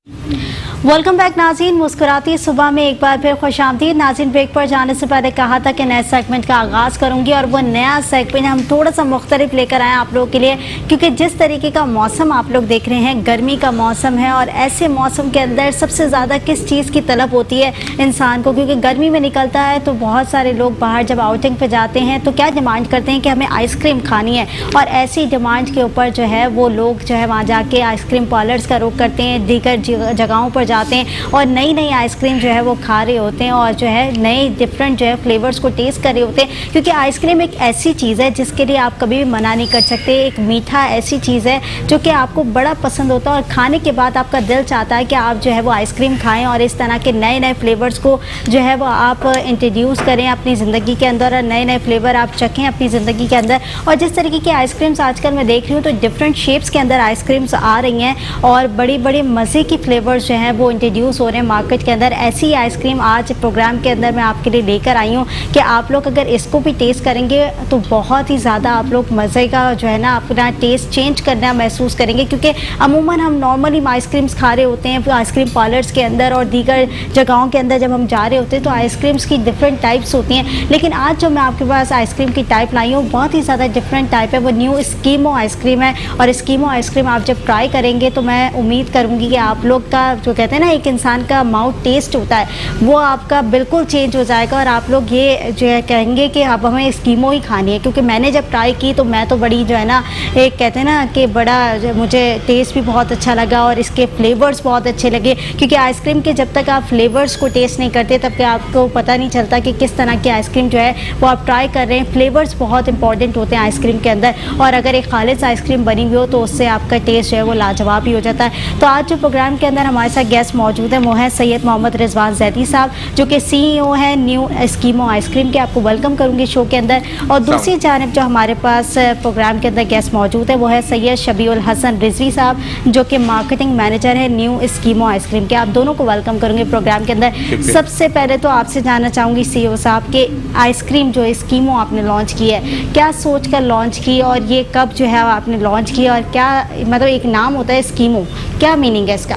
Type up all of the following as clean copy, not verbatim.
Welcome back नाज़रीन। मुस्कुराती सुबह में एक बार फिर खुशामदीद नाज़रीन। ब्रेक पर जाने से पहले कहा था कि नए सेगमेंट का आगाज़ करूंगी और वो नया सेगमेंट हम थोड़ा सा मुख्तलिफ लेकर आए आप लोगों के लिए, क्योंकि जिस तरीके का मौसम आप लोग देख रहे हैं, गर्मी का मौसम है और ऐसे मौसम के अंदर सबसे ज़्यादा किस चीज़ की तलब होती है इंसान को, क्योंकि गर्मी में निकलता है तो बहुत सारे लोग बाहर जब आउटिंग पर जाते हैं तो क्या डिमांड करते हैं कि हमें आइसक्रीम खानी है, और ऐसी डिमांड के ऊपर जो है वो लोग जो है वहाँ जाके आइसक्रीम पार्लर्स का रुख करते हैं, दीगर जगहों पर जाते हैं और नई नई आइसक्रीम जो है वो खा रहे होते हैं और जो है नए डिफरेंट जो है फ्लेवर्स को टेस्ट कर रहे होते हैं, क्योंकि आइसक्रीम एक ऐसी चीज़ है जिसके लिए आप कभी भी मना नहीं कर सकते। एक मीठा ऐसी चीज़ है जो कि आपको बड़ा पसंद होता है और खाने के बाद आपका दिल चाहता है कि आप जो है वो आइसक्रीम खाएं और इस तरह के नए नए फ्लेवर्स को जो है वो आप इंट्रोड्यूस करें अपनी ज़िंदगी के अंदर और नए नए फ्लेवर आप चखें अपनी ज़िंदगी के अंदर। और जिस तरीके की आइसक्रीम्स आजकल मैं देख रही हूँ तो डिफरेंट शेप्स के अंदर आइसक्रीम्स आ रही हैं और बड़ी बड़ी मज़े की फ्लेवर्स जो हैं वो इंट्रोड्यूस हो रहे हैं मार्केट के अंदर। ऐसी आइसक्रीम आज प्रोग्राम के अंदर मैं आपके लिए लेकर आई हूँ कि आप लोग अगर इसको भी टेस्ट करेंगे तो बहुत ही ज़्यादा आप लोग मज़े का जो है ना अपना टेस्ट चेंज करना महसूस करेंगे, क्योंकि अमूमन हम नॉर्मली आइसक्रीम्स खा रहे होते हैं आइसक्रीम पार्लर्स के अंदर और दीगर जगहों के अंदर जब हम जा रहे होते हैं तो आइसक्रीम्स की डिफरेंट टाइप्स होती हैं, लेकिन आज जो मैं आपके पास आइसक्रीम की टाइप लाई हूँ बहुत ही ज़्यादा डिफरेंट टाइप है। वो न्यू एस्कीमो आइसक्रीम है और एस्कीमो आइसक्रीम आप जब ट्राई करेंगे तो मैं उम्मीद करूँगी कि आप लोग का जो कहते हैं ना एक इंसान का माउथ टेस्ट होता है वो आपका बिल्कुल चेंज हो जाएगा और आप लोग ये जो है कहेंगे कि अब हमें एस्कीमो ही खानी है। क्योंकि मैंने जब ट्राई की तो मैं तो बड़ी जो है ना एक कहते हैं ना कि बड़ा मुझे टेस्ट भी बहुत अच्छा लगा और इसके फ्लेवर्स बहुत अच्छे लगे, क्योंकि आइसक्रीम के जब तक आप फ्लेवर्स को टेस्ट नहीं करते तब तक आपको पता नहीं चलता कि किस तरह की आइसक्रीम जो है वो आप ट्राई कर रहे हैं। फ्लेवर्स बहुत इंपॉर्टेंट होते हैं आइसक्रीम के अंदर और अगर एक खालिस आइसक्रीम बनी हुई हो तो उससे आपका टेस्ट जो है वो लाजवाब ही हो जाता है। तो आज जो प्रोग्राम के अंदर हमारे साथ गेस्ट मौजूद है वो है सैयद मोहम्मद रिजवान जैदी साहब, जो कि CEO है न्यू एस्कीमो आइसक्रीम के। आपको वेलकम करूंगी शो के अंदर। और दूसरी जानब जो हमारे पास प्रोग्राम के अंदर गेस्ट मौजूद है वो है सैयद शबीउल हसन रिजवी साहब, जो कि मार्केटिंग मैनेजर है न्यू एस्कीमो आइसक्रीम के। आप दोनों को वेलकम करूंगी प्रोग्राम के अंदर। सबसे पहले तो आपसे जानना चाहूँगी CEO साहब के आइसक्रीम जो एस्कीमो आपने लॉन्च की है, क्या सोच कर लॉन्च की और ये कब जो है आपने लॉन्च की और क्या मतलब एक नाम होता है एस्कीमो, क्या मीनिंग है इसका?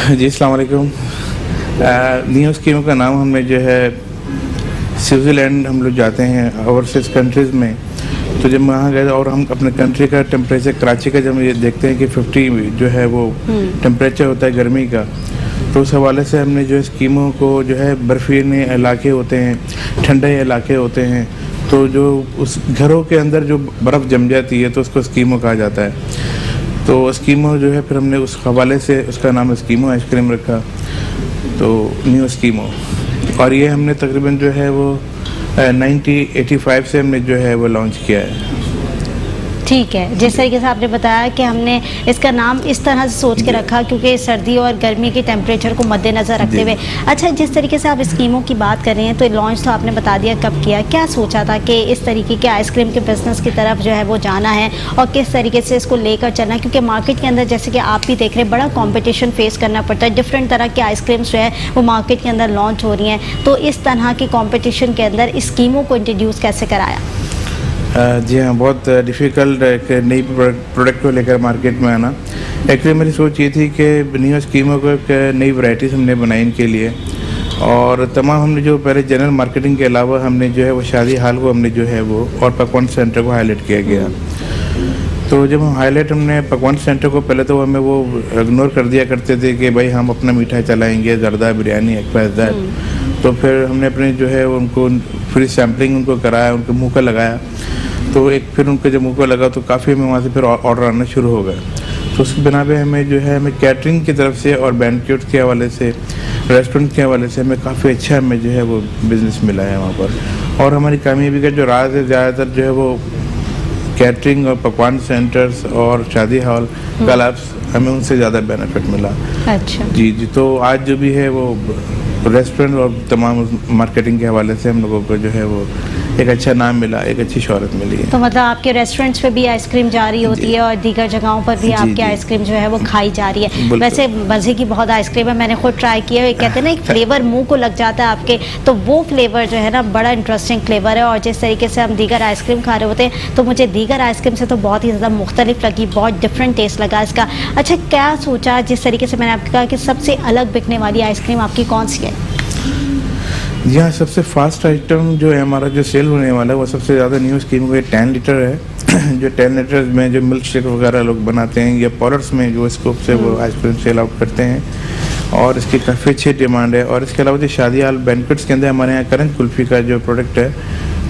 जी अस्सलाम वालेकुम। न्यू एस्कीमो का नाम हमने जो है स्विट्ज़रलैंड हम लोग जाते हैं ओवरसीज़ कंट्रीज़ में, तो जब वहाँ गए और हम अपने कंट्री का टेम्परेचर कराची का जब ये देखते हैं कि 50 जो है वो टेम्परेचर होता है गर्मी का, तो उस हवाले से हमने जो एस्कीमो को जो है बर्फीले इलाके होते हैं, ठंडे इलाके होते हैं, तो जो उस घरों के अंदर जो बर्फ़ जम जाती है तो उसको एस्कीमो कहा जाता है। तो एस्कीमो जो है फिर हमने उस हवाले से उसका नाम एस्कीमो आइसक्रीम रखा, तो न्यू एस्कीमो। और ये हमने तकरीबन जो है वो 1985 से हमने जो है वो लॉन्च किया है। ठीक है, जिस तरीके से आपने बताया कि हमने इसका नाम इस तरह से सोच के रखा क्योंकि सर्दी और गर्मी के टेम्परेचर को मद्देनज़र रखते हुए। अच्छा, जिस तरीके से आप स्कीमों की बात कर रहे हैं तो लॉन्च तो आपने बता दिया कब किया, क्या सोचा था कि इस तरीके के आइसक्रीम के बिज़नेस की तरफ जो है वो जाना है और किस तरीके से इसको लेकर चलना है, क्योंकि मार्केट के अंदर जैसे कि आप भी देख रहे हैं बड़ा कॉम्पिटिशन फेस करना पड़ता है, डिफरेंट तरह के आइसक्रीम्स जो है वो मार्केट के अंदर लॉन्च हो रही हैं, तो इस तरह के कॉम्पिटिशन के अंदर स्कीमों को इंट्रोड्यूस कैसे कराया? जी हाँ, बहुत डिफ़िकल्ट एक नई प्रोडक्ट को लेकर मार्केट में आना। एक्चुअली मेरी सोच ये थी कि न्यू एस्कीमो को एक नई वैरायटीज़ हमने बनाई इनके लिए, और तमाम हमने जो पहले जनरल मार्केटिंग के अलावा हमने जो है वो शादी हाल को हमने जो है वो और पकवान सेंटर को हाईलाइट किया गया। तो जब हम हाईलाइट हमने पकवान सेंटर को पहले तो हमें वो इग्नोर कर दिया करते थे कि भाई हम अपना मीठा चलाएँगे, ज़रदा बिरयानी XYZ। तो फिर हमने अपने जो है उनको फ्री सैम्पलिंग उनको कराया, उनके मुँह का लगाया, तो एक फिर उनके जब मुँह को लगा तो काफ़ी हमें वहाँ से फिर ऑर्डर आना शुरू हो गए। तो उसके बिना पे हमें जो है हमें कैटरिंग की तरफ से और बैंक्वेट के हवाले से, रेस्टोरेंट के हवाले से हमें काफ़ी अच्छा हमें जो है वो बिज़नेस मिला है वहाँ पर। और हमारी कामयाबी का जो राज है ज़्यादातर जो है वो कैटरिंग और पकवान सेंटर्स और शादी हॉल क्लब्स, हमें उनसे ज़्यादा बेनिफिट मिला। अच्छा जी, तो आज जो भी है वो रेस्टोरेंट और तमाम मार्केटिंग के हवाले से हम लोगों को जो है वो एक अच्छा नाम मिला, एक अच्छी शोहरत मिली है। तो मतलब आपके रेस्टोरेंट्स पे भी आइसक्रीम जा रही होती है और दीगर जगहों पर भी जी, आपकी जी। आइसक्रीम जो है वो खाई जा रही है। बिल्कुल। वैसे मज़े की बहुत आइसक्रीम है, मैंने खुद ट्राई किया है। कहते हैं ना एक फ्लेवर मुंह को लग जाता है आपके, तो वो फ्लेवर जो है ना बड़ा इंटरेस्टिंग फ्लेवर है। और जिस तरीके से हम दीगर आइसक्रीम खा रहे होते हैं तो मुझे दीगर आइसक्रीम से तो बहुत ही ज़्यादा मुख्तलिफ लगी, बहुत डिफरेंट टेस्ट लगा इसका। अच्छा, क्या सोचा, जिस तरीके से मैंने आपको कहा कि सबसे अलग बिकने वाली आइसक्रीम आपकी कौन सी है? जी हाँ, सबसे फास्ट आइटम जो है हमारा जो सेल होने वाला है वो सबसे ज़्यादा न्यू स्कीम वो 10 लीटर है। जो 10 लीटर में जो मिल्क शेक वगैरह लोग बनाते हैं या पार्लर्स में जो स्कोप से वो आइसक्रीम सेल आउट करते हैं, और इसकी काफ़ी अच्छी डिमांड है। और इसके अलावा जो शादी हाल बैंक्वेट्स के अंदर हमारे यहाँ करंज कुल्फ़ी का जो प्रोडक्ट है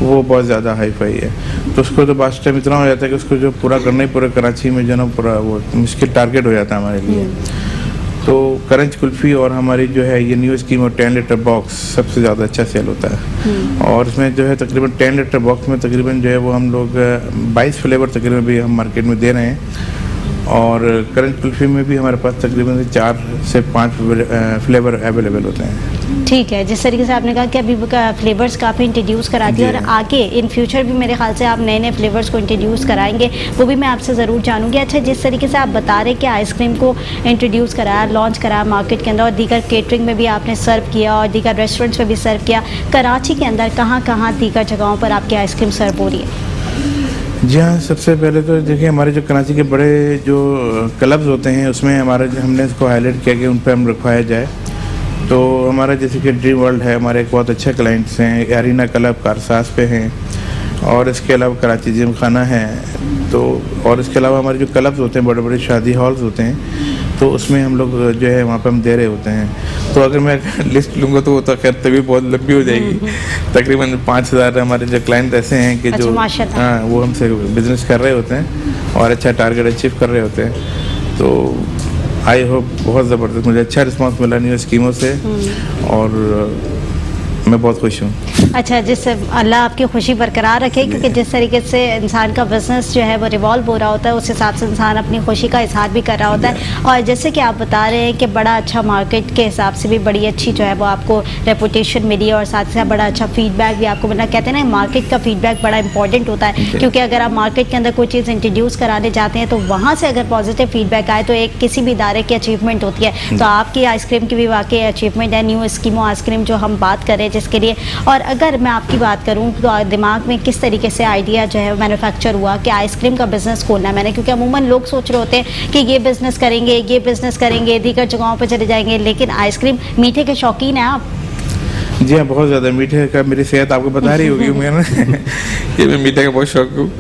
वो बहुत ज़्यादा हाई फाई है। तो उसको तो बास्ट टाइम इतना हो जाता है कि उसको जो पूरा करना ही पूरा कराची में जो ना पूरा वो मुश्किल टारगेट हो जाता है हमारे लिए। तो करंज कुल्फ़ी और हमारी जो है ये न्यू स्कीम और 10 लीटर बॉक्स सबसे ज़्यादा अच्छा सेल होता है। और इसमें जो है तकरीबन 10 लीटर बॉक्स में तकरीबन जो है वो हम लोग 22 फ्लेवर तकरीबन भी हम मार्केट में दे रहे हैं। और करंज कुल्फ़ी में भी हमारे पास तकरीबन 4 से 5 फ्लेवर अवेलेबल होते हैं। ठीक है, जिस तरीके से आपने कहा कि अभी फ्लेवर्स काफ़ी इंट्रोड्यूस करा दिए और आगे इन फ्यूचर भी मेरे ख्याल से आप नए नए फ्लेवर्स को इंट्रोड्यूस कराएंगे, वो भी मैं आपसे ज़रूर जानूंगी। अच्छा, जिस तरीके से आप बता रहे कि आइसक्रीम को इंट्रोड्यूस कराया, लॉन्च कराया मार्केट के अंदर, और दीगर केटरिंग में भी आपने सर्व किया और दीगर रेस्टोरेंट्स में भी सर्व किया, कराची के अंदर कहाँ कहाँ दीगर जगहों पर आपकी आइसक्रीम सर्व हो रही है? जी हाँ, सबसे पहले तो देखिए हमारे जो कराची के बड़े जो क्लब्स होते हैं उसमें हमारा हमने इसको हाईलाइट किया कि उन पर हम रखवाया जाए। तो हमारा जैसे कि ड्रीम वर्ल्ड है, हमारे एक बहुत अच्छे क्लाइंट्स हैं, एरिना क्लब कारसाज पे हैं, और इसके अलावा कराची जिम खाना है। तो और इसके अलावा हमारे जो क्लब्स होते हैं, बड़े बड़े शादी हॉल्स होते हैं, तो उसमें हम लोग जो है वहाँ पे हम दे रहे होते हैं। तो अगर मैं लिस्ट लूँगा तो वो तो खैर तभी बहुत लंबी हो जाएगी। तकरीबन 5000 हमारे जो क्लाइंट ऐसे हैं कि जो हाँ वो हमसे बिजनेस कर रहे होते हैं और अच्छा टारगेट अचीव कर रहे होते हैं। तो आई होप बहुत ज़बरदस्त मुझे अच्छा रिस्पांस मिला न्यू स्कीमों से, और मैं बहुत खुश हूँ। अच्छा, जिससे अल्लाह आपकी खुशी बरकरार रखे, क्योंकि जिस तरीके से इंसान का बिजनेस जो है वो रिवॉल्व हो रहा होता है, उस हिसाब से इंसान अपनी खुशी का इजहार भी कर रहा होता है। और जैसे कि आप बता रहे हैं कि बड़ा अच्छा मार्केट के हिसाब से भी बड़ी अच्छी जो है वो आपको रेपुटेशन मिली है और साथ ही साथ बड़ा अच्छा फीडबैक भी आपको मिला। कहते हैं ना मार्केट का फीडबैक बड़ा इंपॉर्टेंट होता है, क्योंकि अगर आप मार्केट के अंदर कोई चीज़ इंट्रोड्यूस कराने जाते हैं तो वहाँ से अगर पॉजिटिव फीडबैक आए तो एक किसी भी इदारे की अचीवमेंट होती है। तो आपकी आइसक्रीम की भी वाकई अचीवमेंट है, न्यू स्कीमो आइसक्रीम जो हम बात कर रहे हैं जिसके लिए। और अगर मैं आपकी बात करूं तो दिमाग में किस तरीके से आइडिया जो है मैन्युफैक्चर हुआ कि आइसक्रीम का बिज़नेस खोलना है मैंने, क्योंकि अमूमन लोग सोच रहे होते हैं कि ये बिज़नेस करेंगे, दीगर जगहों पर चले जाएंगे, लेकिन आइसक्रीम मीठे के शौकीन हैं आप? जी हाँ, बहुत ज़्यादा मीठे का मेरी सेहत आपको बता रही होगी मैंने कि मैं मीठे का बहुत शौक हूँ।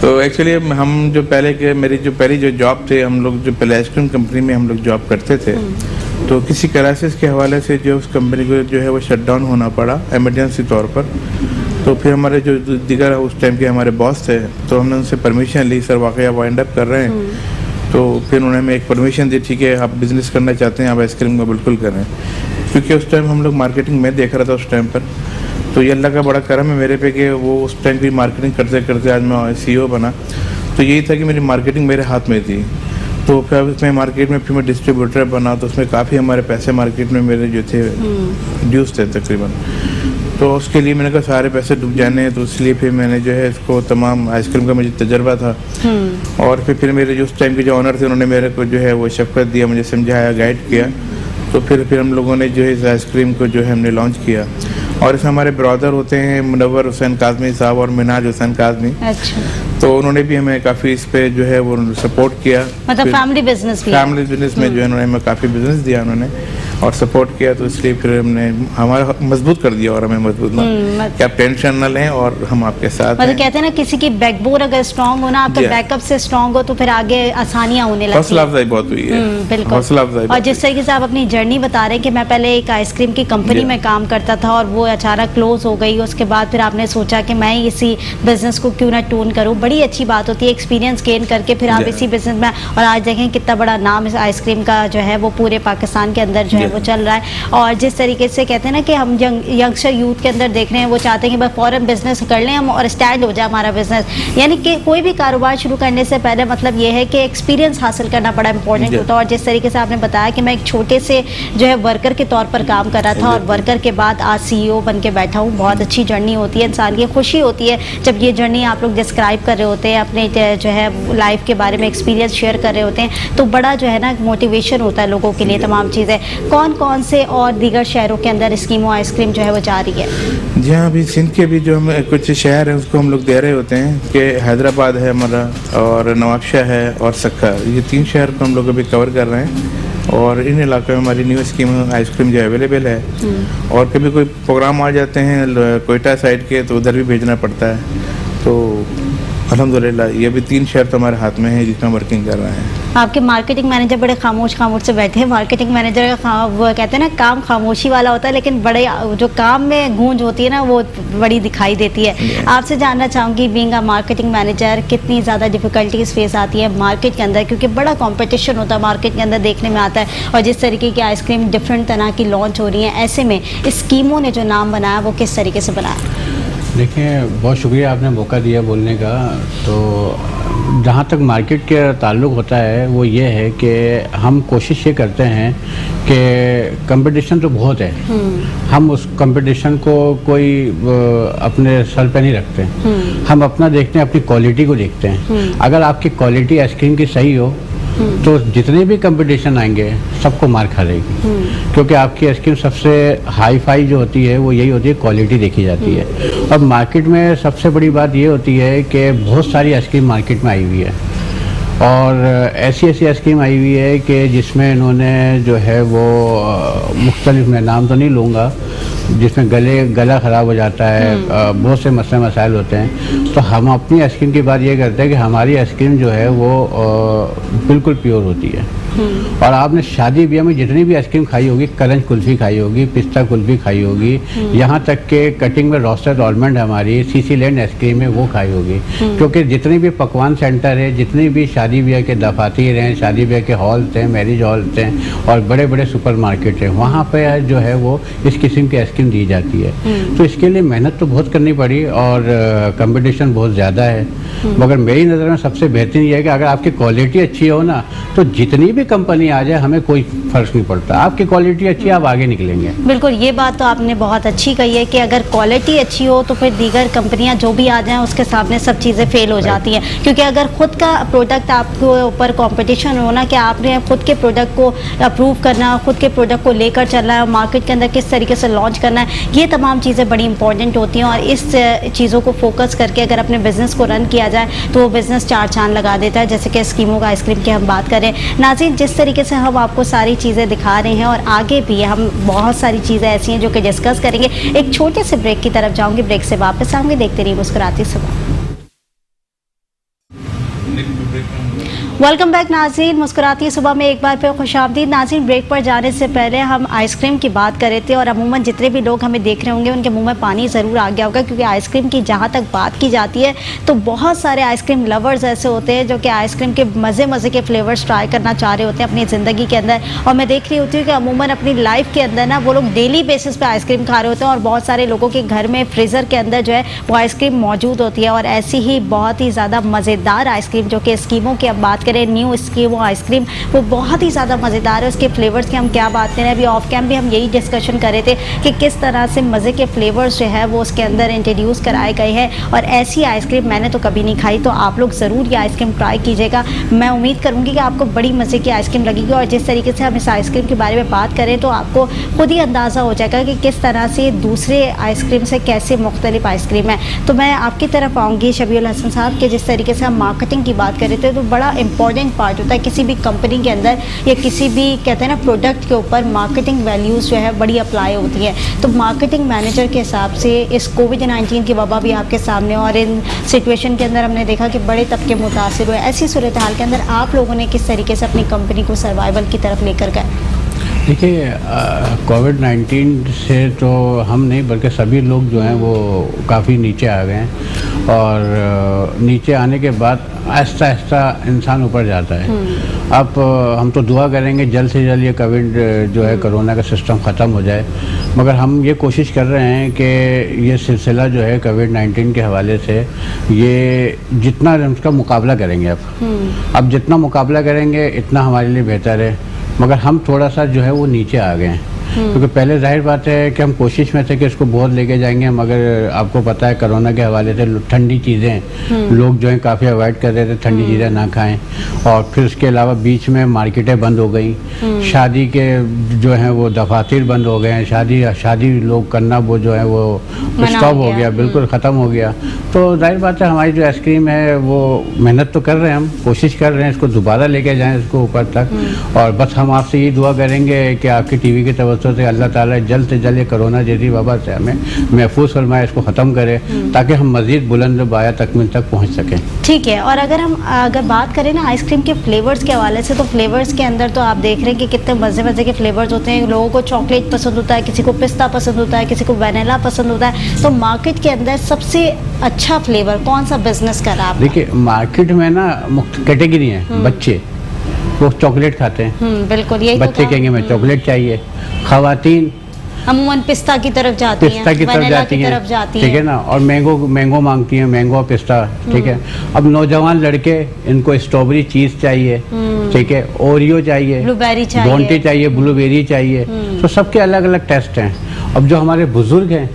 तो एक्चुअली हम जो मेरी जो पहली जो जॉब थे, हम लोग जो पहले आइसक्रीम कंपनी में हम लोग जॉब करते थे, तो किसी क्राइसिस के हवाले से जो उस कंपनी को जो है वो शट डाउन होना पड़ा इमरजेंसी तौर पर। तो फिर हमारे जो दिगर उस टाइम के हमारे बॉस थे, तो हमने उनसे परमिशन ली, सर वाकई आप वाइंड अप कर रहे हैं। तो फिर उन्होंने हमें एक परमिशन दी, ठीक है आप बिज़नेस करना चाहते हैं, आप आइसक्रीम का बिल्कुल करें। क्योंकि उस टाइम हम लोग मार्केटिंग में देख रहा था उस टाइम पर, तो ये अल्लाह का बड़ा करम है मेरे पे कि वो उस टाइम की मार्केटिंग करते करते आज मैं CEO बना। तो यही था कि मेरी मार्केटिंग मेरे हाथ में थी। तो फिर उसमें मार्केट में फिर मैं डिस्ट्रीब्यूटर बना, तो उसमें काफ़ी हमारे पैसे मार्केट में मेरे जो थे ड्यूज थे तकरीबन। तो उसके लिए मैंने कहा सारे पैसे डूब जाने हैं, तो इसलिए फिर मैंने जो है इसको तमाम आइसक्रीम का मुझे तजर्बा था। और फिर मेरे जो उस टाइम के जो ऑनर थे उन्होंने मेरे को जो है वो शफ़क़त दिया, मुझे समझाया, गाइड किया। तो फिर हम लोगों ने जो है इस आइसक्रीम को जो है हमने लॉन्च किया। और इसमें हमारे ब्रदर होते हैं मुनव्वर हुसैन काज़मी साहब और मिनाज हुसैन काज़मी। अच्छा। तो उन्होंने भी हमें काफ़ी इस पे जो है वो सपोर्ट किया, मतलब फैमिली बिजनेस में जो है उन्होंने हमें काफ़ी बिजनेस दिया उन्होंने और सपोर्ट किया। तो इसलिए फिर हमने हमारा मजबूत कर दिया और हमें मजबूत कि आप टेंशन न लें और हम आपके साथ मतलब कहते हैं ना किसी की बैकबोन अगर स्ट्रांग हो ना, आपका बैकअप से स्ट्रांग हो तो फिर आगे आसानियां होने लगती हैं। हौसला अफजाई बहुत हुई है। बिल्कुल हौसला अफजाई। और जिस तरीके से आप अपनी जर्नी बता रहे हैं कि मैं पहले एक आइसक्रीम की कंपनी में काम करता था और वो अचानक क्लोज हो गई, उसके बाद फिर आपने सोचा कि मैं इसी बिजनेस को क्यों ना टून करूं। बड़ी अच्छी बात होती है एक्सपीरियंस गेन करके फिर आप इसी बिजनेस में, और आज देखें कितना बड़ा नाम इस आइसक्रीम का जो है वो पूरे पाकिस्तान के अंदर जो है है वो चल रहा है। और जिस तरीके से कहते हैं ना कि हम यंगस्टर यूथ के अंदर देख रहे हैं, वो चाहते हैं कि बस फॉरन बिजनेस कर लें हम और स्टैंड हो जाए हमारा बिजनेस। यानी कि कोई भी कारोबार शुरू करने से पहले मतलब ये है कि एक्सपीरियंस हासिल करना बड़ा इंपॉर्टेंट होता है। और जिस तरीके से आपने बताया कि मैं एक छोटे से जो है वर्कर के तौर पर काम कर रहा था और वर्कर के बाद आज CEO बन के बैठा हूँ। बहुत अच्छी जर्नी होती है, इंसान की खुशी होती है जब ये जर्नी आप लोग डिस्क्राइब कर रहे होते हैं, अपने जो है लाइफ के बारे में एक्सपीरियंस शेयर कर रहे होते हैं, तो बड़ा जो है ना मोटिवेशन होता है लोगों के लिए तमाम चीज़ें। कौन कौन से और दीगर शहरों के अंदर स्कीमो आइसक्रीम जो है वो जा रही है? जी हाँ, अभी सिंध के भी जो हम कुछ शहर हैं उसको हम लोग दे रहे होते हैं कि हैदराबाद है हमारा और नवाबशाह है और सक्का, ये 3 शहर को हम लोग अभी कवर कर रहे हैं। और इन इलाकों में हमारी न्यू स्कीम आइसक्रीम जो अवेलेबल है। और कभी कोई प्रोग्राम आ जाते हैं कोयटा साइड के तो उधर भी भेजना पड़ता है। तो अल्हम्दुलिल्लाह ये भी 3 शहर तो हमारे हाथ में है जिसमें वर्किंग कर रहे हैं। आपके मार्केटिंग मैनेजर बड़े खामोश से बैठे हैं। मार्केटिंग मैनेजर का वो कहते हैं ना काम खामोशी वाला होता है, लेकिन बड़े जो काम में गूंज होती है ना वो बड़ी दिखाई देती है। आपसे जानना चाहूँगी बीइंग अ मार्केटिंग मैनेजर कितनी ज़्यादा डिफिकल्टीज फेस आती है मार्केट के अंदर, क्योंकि बड़ा कंपटीशन होता है मार्केट के अंदर देखने में आता है। और जिस तरीके की आइसक्रीम डिफरेंट तरह की लॉन्च हो रही है, ऐसे में स्कीमों ने जो नाम बनाया वो किस तरीके से बनाया? देखिए, बहुत शुक्रिया आपने मौका दिया बोलने का। तो जहाँ तक मार्केट के ताल्लुक़ होता है वो ये है कि हम कोशिश ये करते हैं कि कंपटीशन तो बहुत है, हम उस कंपटीशन को कोई अपने सर पे नहीं रखते। हम अपना देखते हैं, अपनी क्वालिटी को देखते हैं। अगर आपकी क्वालिटी आइसक्रीम की सही हो तो जितने भी कंपटीशन आएंगे सबको मार खा लेगी, क्योंकि आपकी आइसक्रीम सबसे हाई फाई जो होती है वो यही होती है, क्वालिटी देखी जाती है। और मार्केट में सबसे बड़ी बात ये होती है कि बहुत सारी आइसक्रीम मार्केट में आई हुई है और ऐसी आइसक्रीम आई हुई है कि जिसमें इन्होंने जो है वो मुख्तलिफ, मैं नाम तो नहीं लूँगा, जिसमें गला ख़राब हो जाता है, बहुत से मसाइल होते हैं। तो हम अपनी आइसक्रीम की बात ये करते हैं कि हमारी आइसक्रीम जो है वो बिल्कुल प्योर होती है। और आपने शादी ब्याह में जितनी भी आइसक्रीम खाई होगी, करंज कुल्फ़ी खाई होगी, पिस्ता कुल्फ़ी खाई होगी, यहाँ तक के कटिंग में रोस्टेड आलमंड हमारी सीसी लैंड आइसक्रीम है वो खाई होगी। क्योंकि जितने भी पकवान सेंटर है, जितने भी शादी ब्याह के दफातर हैं, शादी ब्याह के हॉल्स हैं, मैरिज हॉल्स हैं और बड़े बड़े सुपर मार्केट हैं, वहाँ पर जो है वो इस किस्म की आइसक्रीम दी जाती है। तो इसके लिए मेहनत तो बहुत करनी पड़ी और कंपटीशन बहुत ज़्यादा है। मगर मेरी नज़र में सबसे बेहतरीन ये है कि अगर आपकी क्वालिटी अच्छी हो ना, तो जितनी भी कंपनी आ जाए हमें कोई फ़र्क नहीं पड़ता। आपकी क्वालिटी अच्छी है, आप आगे निकलेंगे। बिल्कुल, ये बात तो आपने बहुत अच्छी कही है कि अगर क्वालिटी अच्छी हो तो फिर दीगर कंपनियां जो भी आ जाएं उसके सामने सब चीज़ें फेल हो जाती हैं। क्योंकि अगर खुद का प्रोडक्ट आपके ऊपर कंपटीशन हो ना, कि आपने खुद के प्रोडक्ट को अप्रूव करना, खुद के प्रोडक्ट को लेकर चलना है, मार्केट के अंदर किस तरीके से लॉन्च करना है, ये तमाम चीज़ें बड़ी इंपॉर्टेंट होती हैं। और इस चीज़ों को फोकस करके अगर अपने बिज़नेस को रन किया जाए तो वो बिज़नेस 4 चांद लगा देता है। जैसे कि स्कीमों का आइसक्रीम की हम बात करें, नाज़रीन, जिस तरीके से हम आपको सारी चीज़ें दिखा रहे हैं और आगे भी हम बहुत सारी चीज़ें ऐसी हैं जो कि डिस्कस करेंगे। एक छोटे से ब्रेक की तरफ जाऊंगी, ब्रेक से वापस आऊंगी। देखते रहिए मुस्कुराती सुबह। वेलकम बैक नाज़रीन, मुस्कुराती सुबह में एक बार फिर खुशामदीद। नाज़रीन, ब्रेक पर जाने से पहले हम आइसक्रीम की बात कर रहे थे और अमूमन जितने भी लोग हमें देख रहे होंगे उनके मुंह में पानी ज़रूर आ गया होगा, क्योंकि आइसक्रीम की जहाँ तक बात की जाती है तो बहुत सारे आइसक्रीम लवर्स ऐसे होते हैं जो कि आइसक्रीम के मज़े के फ्लेवर्स ट्राई करना चाह रहे होते हैं अपनी ज़िंदगी के अंदर। और मैं देख रही होती हूँ कि अमूमन अपनी लाइफ के अंदर ना वो लोग डेली बेसिस पर आइसक्रीम खा रहे होते हैं और बहुत सारे लोगों के घर में फ्रीज़र के अंदर जो है वो आइसक्रीम मौजूद होती है। और ऐसी ही बहुत ही ज़्यादा मज़ेदार आइसक्रीम जो कि स्कीमों की अब बात करें, न्यू स्कीम वो आइसक्रीम वो बहुत ही ज़्यादा मज़ेदार है। उसके फ्लेवर्स की हम क्या बात करें, अभी ऑफ कैम भी हम यही डिस्कशन कर रहे थे कि किस तरह से मज़े के फ्लेवर्स जो है वो उसके अंदर इंट्रोड्यूस कराए गए हैं। और ऐसी आइसक्रीम मैंने तो कभी नहीं खाई, तो आप लोग ज़रूर ये आइसक्रीम ट्राई कीजिएगा। मैं उम्मीद करूँगी कि आपको बड़ी मज़े की आइसक्रीम लगेगी। और जिस तरीके से हम इस आइसक्रीम के बारे में बात करें तो आपको खुद ही अंदाज़ा हो जाएगा कि किस तरह से दूसरे आइसक्रीम से कैसे मुख्तलिफ आइसक्रीम है। तो मैं आपकी तरफ आऊँगी शबीउल हसन साहब के, जिस तरीके से हम मार्केटिंग की बात कर रहे थे, तो बड़ा इंपॉर्टेंट पार्ट होता है किसी भी कंपनी के अंदर या किसी भी कहते हैं ना प्रोडक्ट के ऊपर मार्केटिंग वैल्यूज़ जो है बड़ी अप्लाई होती है। तो मार्केटिंग मैनेजर के हिसाब से इस कोविड-19 की वबा भी आपके सामने और इन सिचुएशन के अंदर हमने देखा कि बड़े तबके मुतासिर हुए। ऐसी सूरत हाल के अंदर आप लोगों ने किस तरीके से अपनी कंपनी को सर्वाइवल की तरफ लेकर गए? देखिए, कोविड-19 से तो हम नहीं बल्कि सभी लोग जो हैं वो काफ़ी नीचे आ गए हैं। और नीचे आने के बाद आहिस्ता आहिस्ता इंसान ऊपर जाता है। अब हम तो दुआ करेंगे जल्द से जल्द ये कोविड जो है कोरोना का सिस्टम ख़त्म हो जाए, मगर हम ये कोशिश कर रहे हैं कि ये सिलसिला जो है कोविड-19 के हवाले से ये जितना उसका मुकाबला करेंगे अब जितना मुकाबला करेंगे इतना हमारे लिए बेहतर है। मगर हम थोड़ा सा जो है वो नीचे आ गए हैं, क्योंकि पहले जाहिर बात है कि हम कोशिश में थे कि इसको बहुत लेके जाएंगे, मगर आपको पता है कोरोना के हवाले से ठंडी चीज़ें लोग जो हैं काफ़ी अवॉइड कर रहे थे, ठंडी चीज़ें ना खाएं। और फिर उसके अलावा बीच में मार्केटें बंद हो गई, शादी के जो हैं वो दफातर बंद हो गए हैं, शादी लोग करना वो जो है वो स्टॉप हो गया, बिल्कुल ख़त्म हो गया। तो जाहिर बात है हमारी जो आइसक्रीम है वो मेहनत तो कर रहे हैं, हम कोशिश कर रहे हैं इसको दोबारा लेके जाएँ इसको ऊपर तक। और बस हम आपसे ये दुआ करेंगे कि आपकी टीवी की तवज्जो से अल्लाह ताला जल्द से जल्द ये कोरोना जैसी वबा से हमें महफूज फरमाए, इसको ख़त्म करे ताकि हम मज़ीद बुलंद बाया तकमील तक पहुँच सकें। ठीक है। और अगर बात करें ना आइसक्रीम के फ्लेवर्स के हवाले से, तो फ्लेवर्स के अंदर तो आप देख रहे हैं कि कितने मज़े मज़े के फ्लेवर्स होते हैं। लोगों को चॉकलेट पसंद होता है, किसी को पिस्ता पसंद होता है, किसी को वनीला पसंद होता है। तो मार्केट के अंदर सबसे अच्छा फ्लेवर कौन सा बिजनेस कर रहा है? देखिए मार्केट में ना मुख्तलिफ कैटेगरी हैं। बच्चे वो चॉकलेट खाते हैं, बिल्कुल यही बच्चे कहेंगे मैं चॉकलेट चाहिए। ख़वातीन अमूमन पिस्ता की तरफ जाती हैं, पिस्ता की तरफ जाती हैं, ठीक है ना। और मैंगो मांगती हैं, मैंगो और पिस्ता, ठीक है। अब नौजवान लड़के इनको स्ट्रॉबेरी चीज़ चाहिए, ठीक है, ओरियो चाहिए, ब्लूबेरी चाहिए, बोंटे चाहिए, ब्लूबेरी चाहिए। तो सबके अलग अलग टेस्ट हैं। अब जो हमारे बुजुर्ग हैं,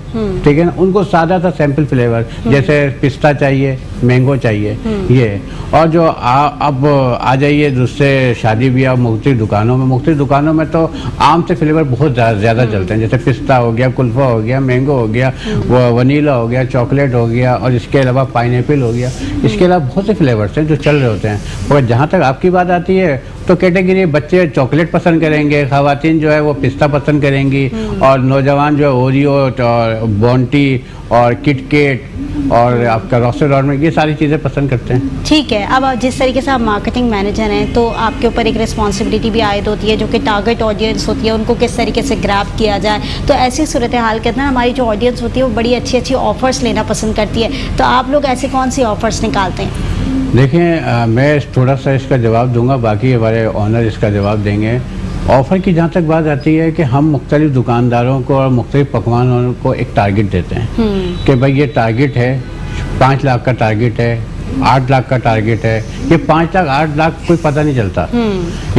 ठीक है ना, उनको सादा सा सैंपल फ्लेवर जैसे पिस्ता चाहिए, मैंगो चाहिए, ये। और जो अब आ जाइए दूसरे शादी ब्याह मुख्तलिफ दुकानों में तो आम से फ्लेवर बहुत ज़्यादा चलते हैं, जैसे पिस्ता हो गया, कुल्फा हो गया, मैंगो हो गया, वनीला हो गया, चॉकलेट हो गया, और इसके अलावा पाइनएप्पल हो गया। इसके अलावा बहुत से फ्लेवर्स हैं जो चल रहे होते हैं। और जहाँ तक आपकी बात आती है तो कैटेगरी बच्चे चॉकलेट पसंद करेंगे, ख़वातीन जो है वो पिस्ता पसंद करेंगी, और नौजवान जो है ओरियो और बोंटी और किटकेट और आपका रॉस्टेड में ये सारी चीज़ें पसंद करते हैं। ठीक है। अब जिस तरीके से आप मार्केटिंग मैनेजर हैं तो आपके ऊपर एक रिस्पॉन्सिबिलिटी भी आयद होती है, जो कि टारगेट ऑडियंस होती है, उनको किस तरीके से ग्रैब किया जाए। तो ऐसी सूरत हाल के अंदर हमारी जो ऑडियंस होती है वो बड़ी अच्छी अच्छी ऑफर्स लेना पसंद करती है। तो आप लोग ऐसे कौन सी ऑफर्स निकालते हैं? देखें मैं थोड़ा सा इसका जवाब दूंगा, बाकी हमारे ऑनर इसका जवाब देंगे। ऑफ़र की जहाँ तक बात आती है कि हम मुख्तलिफ दुकानदारों को और मुख्तलिफ पकवानों को एक टारगेट देते हैं कि भाई ये टारगेट है, 5 लाख का टारगेट है, 8 लाख का टारगेट है। ये 5 लाख 8 लाख कोई पता नहीं चलता।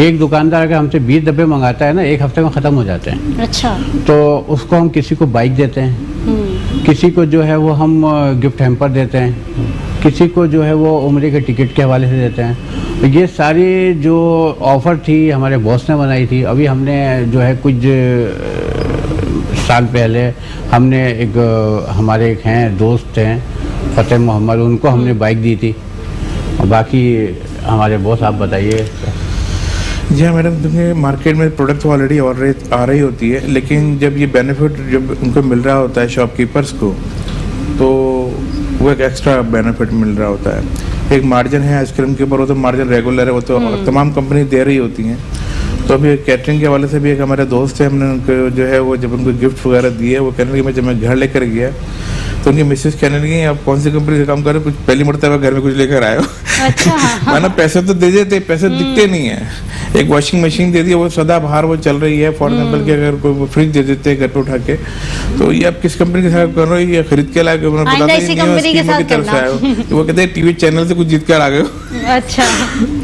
एक दुकानदार अगर हमसे 20 डब्बे मंगाता है ना, एक हफ्ते में ख़त्म हो जाते हैं। अच्छा। तो उसको हम किसी को बाइक देते हैं, किसी को जो है वो हम गिफ्ट हैम्पर देते हैं, किसी को जो है वो उम्रे के टिकट के हवाले से देते हैं। ये सारी जो ऑफ़र थी हमारे बॉस ने बनाई थी। अभी हमने जो है कुछ साल पहले हमने हमारे एक हैं दोस्त हैं फ़तेह मोहम्मद, उनको हमने बाइक दी थी। और बाकी हमारे बॉस आप बताइए। जी हाँ मैडम, देखिए मार्केट में प्रोडक्ट ऑलरेडी आ रही होती है, लेकिन जब ये बेनिफिट जब उनको मिल रहा होता है शॉपकीपर्स को, तो वो एक एक्स्ट्रा बेनिफिट मिल रहा होता है। एक मार्जिन है आइसक्रीम के ऊपर, वो तो मार्जिन रेगुलर है, वो तो तमाम कंपनी दे रही होती हैं। तो अभी कैटरिंग के हवाले से भी एक हमारे दोस्त है, हमने उनको जो है वो जब उनको गिफ्ट वगैरह दिए, वो कहने लगे जब मैं घर लेकर गया तो उनकी मिसेस कहने लगी आप कौन सी कंपनी से काम कर रहे हो, कुछ पहली मरतबा घर में कुछ लेकर आए हो। अच्छा। मैंने पैसे तो दे देते, पैसे दिखते नहीं है। एक वॉशिंग मशीन दे दी, वो सदा बाहर वो चल रही है। फॉर एग्जाम्पल कि अगर कोई फ्रिज दे देते हैं घर पे उठा के, तो ये आप किस कंपनी के साथ कर रहे हो, ये खरीद के ला के तरफ से आए हो। तो वो कहते हैं टीवी चैनल से कुछ जीत कर आ गए हो। अच्छा।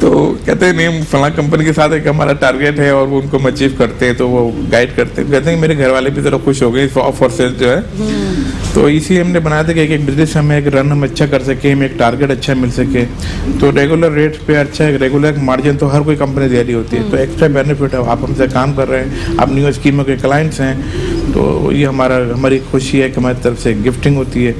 तो कहते हैं नहीं फला कंपनी के साथ एक हमारा टारगेट है और वो उनको अचीव करते हैं, तो वो गाइड करते हैं। कहते हैं मेरे घर वाले भी जरा खुश हो गए ऑफर से जो है। तो इसी हमने बनाया था कि एक बिजनेस हमें एक रन हम अच्छा कर सके, हमें एक टारगेट अच्छा मिल सके। तो रेगुलर रेट पे अच्छा है, रेगुलर मार्जिन तो हर कोई कंपनी दे रही होती है। तो एक्स्ट्रा बेनिफिट है, आप हमसे काम कर रहे हैं, आप न्यू स्कीमों के क्लाइंट्स हैं, तो ये हमारी खुशी है कि हमारी तरफ से गिफ्टिंग होती है।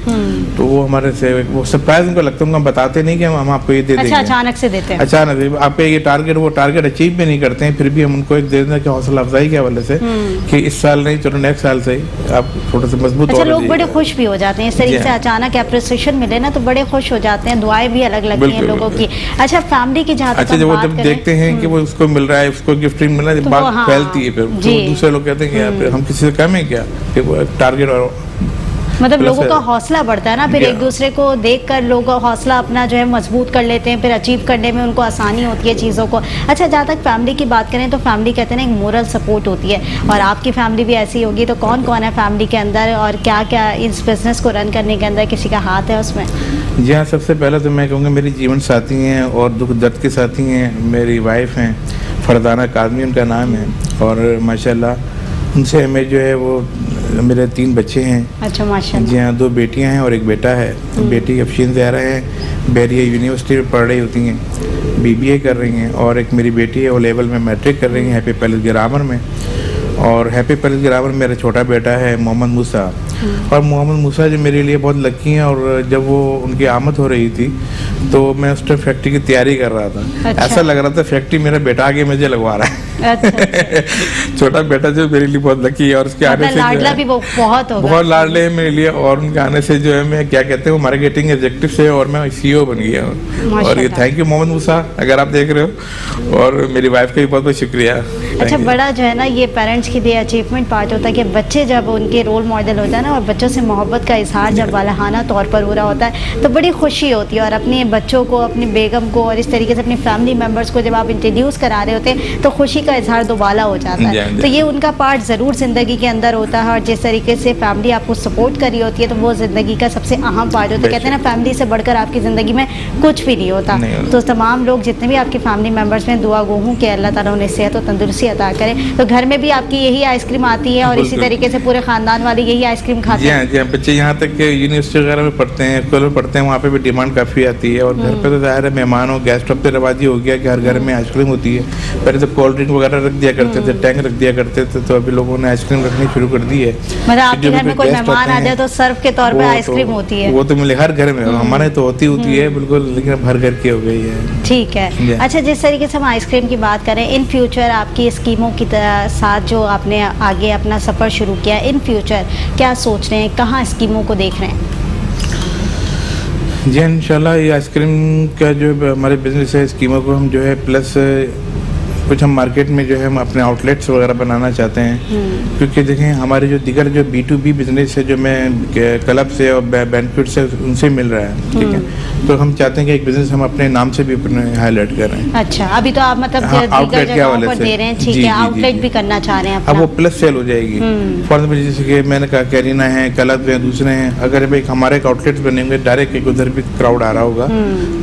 तो वो हमारे से वो सरप्राइज उनको लगता है, हम बताते नहीं कि हम आपको ये दे देंगे। अचानक से देते हैं। अचानक आप ये टारगेट वो टारगेट अचीव भी नहीं करते हैं, फिर भी हम उनको एक दे दें कि हौसला अफजाई के हवाले से कि इस साल नहीं, चलो नेक्स्ट साल से आप थोड़ा सा मजबूत हो। लोग बड़े खुश भी हो जाते हैं इस तरीके से, अचानक अप्रिसिएशन मिले ना तो बड़े खुश हो जाते हैं, दुआएं भी अलग लगती हैं लोगों की। अच्छा फैमिली की जहाँ अच्छा, जब देखते हैं कि वो उसको मिल रहा है, उसको गिफ्टिंग मिल रहा है, बात फैलती है, फिर दूसरे लोग कहते हैं कि हम किसी से कम है क्या, कि वो टारगेट और मतलब Plus, लोगों का हौसला बढ़ता है ना, फिर Yeah. एक दूसरे को देखकर लोग हौसला अपना जो है मजबूत कर लेते हैं, फिर अचीव करने में उनको आसानी होती है चीज़ों को। अच्छा, जहाँ तक फैमिली की बात करें तो फैमिली कहते हैं ना एक मोरल सपोर्ट होती है, और आपकी फैमिली भी ऐसी होगी, तो कौन कौन है फैमिली के अंदर और क्या क्या इस बिजनेस को रन करने के अंदर किसी का हाथ है उसमें? जी हाँ, सबसे पहले तो मैं कहूँगा मेरी जीवन साथी हैं और दुख दर्द के साथी हैं, मेरी वाइफ हैं, फरदाना काज़मी उनका नाम है, और माशाल्लाह उनसे हमें जो है वो मेरे 3 बच्चे हैं। अच्छा, माशाल्लाह। जी हाँ, 2 बेटियां हैं और एक बेटा है। बेटी अफशीन ज़हरा है, बैरिया यूनिवर्सिटी में पढ़ रही होती हैं, BBA कर रही हैं, और एक मेरी बेटी है वो लेवल में मैट्रिक कर रही है हैप्पी पैलेस ग्रामर में। और हैप्पी पैलेस ग्रामर में मेरा छोटा बेटा है मोहम्मद मूसा, और मोहम्मद मूसा जो मेरे लिए बहुत लकी हैं, और जब वो उनकी आमद हो रही थी तो मैं उस टाइम फैक्ट्री की तैयारी कर रहा था। अच्छा। ऐसा लग रहा था फैक्ट्री मेरा बेटा आगे मुझे लगवा रहा है। अच्छा। छोटा बेटा जो मेरे लिए बहुत लकी है, और उसके आने मतलब से जो लाडला है- भी वो बहुत होगा। बहुत लाडले हैं मेरे लिए, और उनके आने से जो है मैं क्या कहते हैं मार्केटिंग एग्जीक्यूटिव से और मैं CEO बन गया हूँ। और ये माशाल्लाह। थैंक यू मोहम्मद मूसा, अगर आप देख रहे हो, और मेरी वाइफ का भी बहुत बहुत शुक्रिया। अच्छा, Thank you. बड़ा जो है ना ये पेरेंट्स के लिए अचीवमेंट पार्ट होता है कि बच्चे जब उनके रोल मॉडल होता है ना, और बच्चों से मोहब्बत का इजहार जब वालहाना तौर पर हो रहा होता है तो बड़ी खुशी होती है। और अपने बच्चों को, अपनी बेगम को, और इस तरीके से अपनी फैमिली मेम्बर्स को जब आप इंट्रोड्यूस करा रहे होते हैं तो खुशी का इजहार दोबाला हो जाता जी, है। जी। तो ये उनका पार्ट ज़रूर ज़िंदगी के अंदर होता है, और जिस तरीके से फैमिली आपको सपोर्ट कर रही होती है तो वो ज़िंदगी का सबसे अहम पार्ट होता है। कहते हैं ना फैमिली से बढ़कर आपकी ज़िंदगी में कुछ भी नहीं होता। नहीं होता। तो तमाम लोग जितने भी आपके फैमिली मेम्बर्स में दुआ गो हूँ कि अल्लाह ताला उन्हें सेहत और तंदुरुस्ती अता करे। तो घर में भी आपकी यही आइसक्रीम आती है, और इसी बिल्कुल। तरीके से पूरे खानदान वाले यही आइसक्रीम खाते जी हैं? हाँ, जी हाँ, बच्चे यहाँ तक कि यूनिवर्सिटी वगैरह में पढ़ते हैं, स्कूल में पढ़ते हैं, वहाँ पे भी डिमांड काफ़ी आती है। और घर पे तो ज़ाहिर है मेहमान हो, गैस स्टोव पे रवाजी हो गया कि हर घर में आइसक्रीम होती है। पहले तो कोल्ड ड्रिंक वगैरह रख दिया करते थे, टैंक रख दिया करते थे, तो अभी लोगों ने आइसक्रीम रखनी शुरू कर दी है। मतलब आपके जो घर में भी कोई गेस्ट मेहमान आते आ हैं, जाए तो सर्व के तौर पे वो आइसक्रीम तो- होती है? वो तो मिले हर घर में, हमारे तो होती है बिल्कुल, लेकिन अब हर घर की हो गई है। ठीक है। Yeah. अच्छा, जिस तरीके से हम आइसक्रीम की बात करें, इन फ्यूचर आपकी स्कीमों की साथ जो आपने आगे अपना सफ़र शुरू किया, इन फ्यूचर क्या सोच रहे हैं, कहाँ स्कीमों को देख रहे हैं? जी इंशाल्लाह ये आइसक्रीम का जो हमारे बिजनेस है, स्कीमों को हम जो है प्लस कुछ हम मार्केट में जो है हम अपने आउटलेट्स वगैरह बनाना चाहते हैं। क्योंकि देखें हमारे जो दिगर जो B2B बिजनेस है जो मैं क्लब से और बैंक्वेट से उनसे मिल रहा है, ठीक है, तो हम चाहते हैं कि एक बिजनेस हम अपने नाम से भी अपने हाईलाइट कर रहे हैं। अच्छा, अभी तो आप मतलब हाँ, दीगर आउटलेट के जगहों हवाले पर से। दे रहे हैं, ठीक जी, है, जी, जी, आउटलेट जी। भी करना चाह रहे हैं अब अपना। वो प्लस सेल हो जाएगी। फॉर एग्जाम्पल जैसे कि मैंने कहा कैरीना है, क्लब है, दूसरे हैं, अगर भाई हमारे एक आउटलेट्स बनेंगे डायरेक्ट एक उधर भी क्राउड आ रहा होगा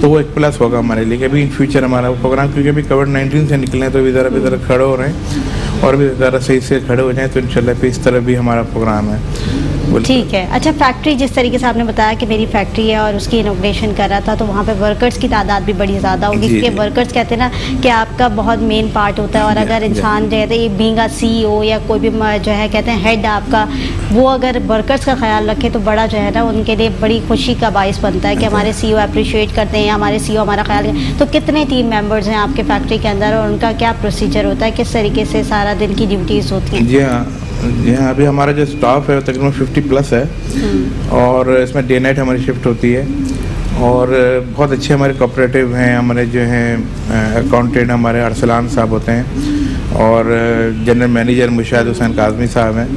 तो वो एक प्लस होगा हमारे लिए। अभी इन फ्यूचर हमारा प्रोग्राम, क्योंकि अभी कोविड-19 से निकले हैं तो अभी ज़रा खड़े हो रहे हैं, और भी ज़रा सही से खड़े हो जाएं तो इंशाल्लाह पे इस तरह भी हमारा प्रोग्राम है। ठीक है। अच्छा, फैक्ट्री जिस तरीके से आपने बताया कि मेरी फैक्ट्री है और उसकी इनोग्रेशन कर रहा था, तो वहाँ पे वर्कर्स की तादाद भी बड़ी ज़्यादा होगी, जी, इसके जी। वर्कर्स कहते हैं ना कि आपका बहुत मेन पार्ट होता है। और जी, अगर जी। इंसान जो है बीइंग अ CEO या कोई भी जो है कहते हैं हेड आपका, वो अगर वर्कर्स का ख्याल रखे तो बड़ा जो है ना उनके लिए बड़ी खुशी का बाइस बनता है कि हमारे CEO अप्रिशिएट करते हैं, हमारे CEO हमारा ख्याल रखें। तो कितने टीम मेम्बर्स हैं आपके फैक्ट्री के अंदर, और उनका क्या प्रोसीजर होता है, किस तरीके से सारा दिन की ड्यूटीज़ होती हैं? जी हाँ, अभी हमारा जो स्टाफ है वो तकरीबन 50+ है, और इसमें डे नाइट हमारी शिफ्ट होती है। और बहुत अच्छे हमारे कोऑपरेटिव हैं, हमारे जो हैं अकाउंटेंट हमारे अरसलान साहब होते हैं, और जनरल मैनेजर मुशाहिद हुसैन काज़मी साहब हैं।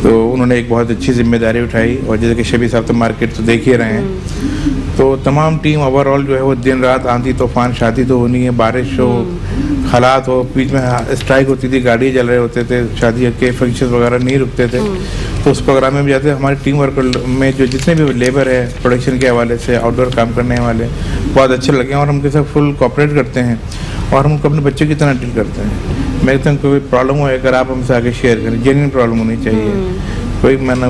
तो उन्होंने एक बहुत अच्छी जिम्मेदारी उठाई, और जैसे कि शबी साहब तो मार्केट तो देख ही रहे हैं। तो तमाम टीम ओवरऑल जो है वो दिन रात, आंधी तूफान, शादी तो होनी है, बारिश हो, हालात हो, बीच में स्ट्राइक होती थी, गाड़ी जल रहे होते थे, शादी के फंक्शन वगैरह नहीं रुकते थे, तो उस प्रोग्राम में भी जाते। हमारे टीम वर्कर में जो जितने भी लेबर है प्रोडक्शन के हवाले से, आउटडोर काम करने वाले, बहुत अच्छे लगे, और हम उनके साथ फुल कोऑपरेट करते हैं, और हम उनको अपने बच्चों की तरह डील करते हैं। मैं कहता हूँ कोई प्रॉब्लम हो अगर आप हमसे आगे शेयर करें, जेन्युइन प्रॉब्लम होनी चाहिए। कोई मैंने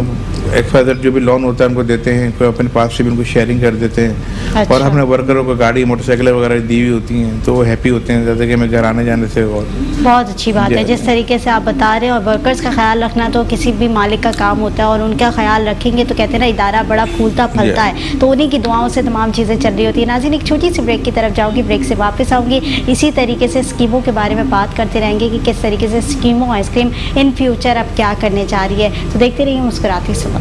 XYZ जो भी लोन होता है उनको देते हैं, कोई अपने पास से भी उनको शेयरिंग कर देते हैं। अच्छा। और हमने वर्करों को गाड़ी मोटरसाइकिल वगैरह दी हुई होती हैं, तो वो हैप्पी होते हैं जैसे कि मैं घर आने जाने से। और बहुत अच्छी बात है जी। जिस तरीके से आप बता रहे हैं, और वर्कर्स का ख्याल रखना तो किसी भी मालिक का काम होता है, और उनका ख्याल रखेंगे तो कहते हैं ना इदारा बड़ा फूलता फलता है। तो उन्हीं की दुआओं से तमाम चीज़ें चल रही होती है। नाज़रीन, एक छोटी सी ब्रेक की तरफ जाऊँगी, ब्रेक से वापस आऊँगी, इसी तरीके से स्कीमों के बारे में बात करते रहेंगे कि किस तरीके से स्कीमों आइसक्रीम इन फ्यूचर अब क्या करने जा रही है। तो देखते रहिए मुस्कुराती सुबह।